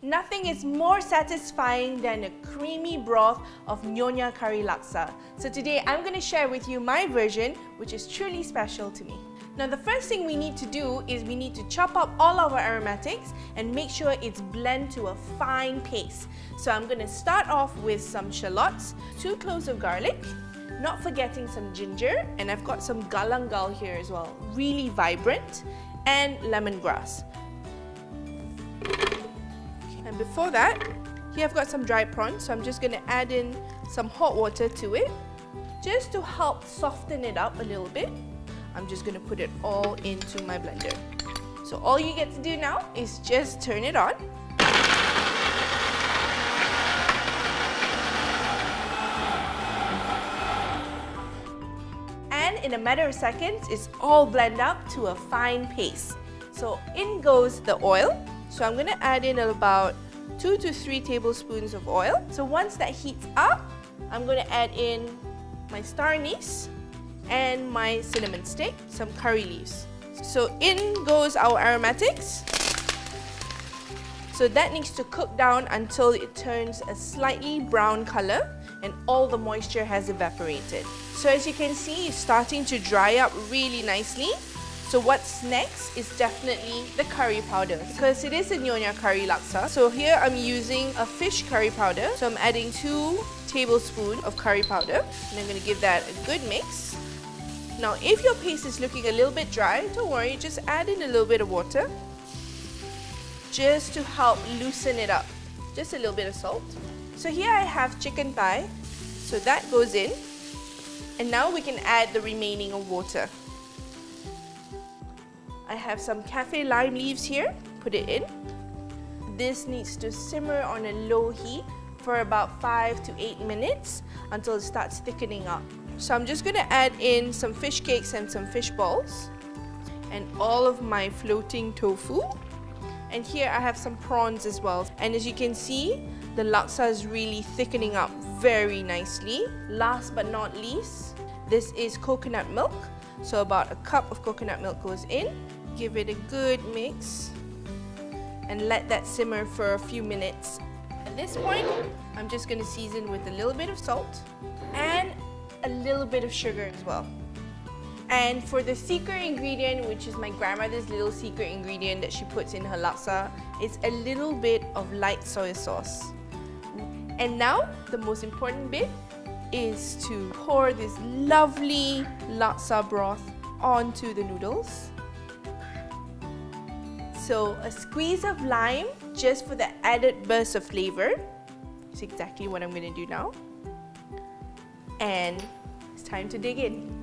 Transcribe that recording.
Nothing is more satisfying than a creamy broth of Nyonya curry laksa. So today I'm going to share with you my version, which is truly special to me. Now the first thing we need to do is we need to chop up all our aromatics and make sure it's blended to a fine paste. So I'm going to start off with some shallots, 2 cloves of garlic, not forgetting some ginger, and I've got some galangal here as well, really vibrant, and lemongrass. And before that, here I've got some dried prawns, so I'm just going to add in some hot water to it, just to help soften it up a little bit. I'm just going to put it all into my blender. So all you get to do now is just turn it on. And in a matter of seconds, it's all blended up to a fine paste. So in goes the oil. So I'm going to add in about 2 to 3 tablespoons of oil. So once that heats up, I'm going to add in my star anise and my cinnamon stick, some curry leaves. So in goes our aromatics. So that needs to cook down until it turns a slightly brown color and all the moisture has evaporated. So as you can see, it's starting to dry up really nicely. So what's next is definitely the curry powder, because it is a Nyonya curry laksa. So here I'm using a fish curry powder. So I'm adding 2 tablespoons of curry powder and I'm going to give that a good mix. Now if your paste is looking a little bit dry, don't worry, just add in a little bit of water just to help loosen it up. Just a little bit of salt. So here I have chicken thigh, so that goes in, and now we can add the remaining of water. I have some kafir lime leaves here, put it in. This needs to simmer on a low heat for about 5 to 8 minutes until it starts thickening up. So I'm just going to add in some fish cakes and some fish balls and all of my floating tofu. And here I have some prawns as well. And as you can see, the laksa is really thickening up very nicely. Last but not least, this is coconut milk. So about a cup of coconut milk goes in. Give it a good mix and let that simmer for a few minutes. At this point, I'm just going to season with a little bit of salt and a little bit of sugar as well. And for the secret ingredient, which is my grandmother's little secret ingredient that she puts in her laksa, it's a little bit of light soy sauce. And now, the most important bit is to pour this lovely laksa broth onto the noodles. So a squeeze of lime just for the added burst of flavor. It's exactly what I'm going to do now. And it's time to dig in.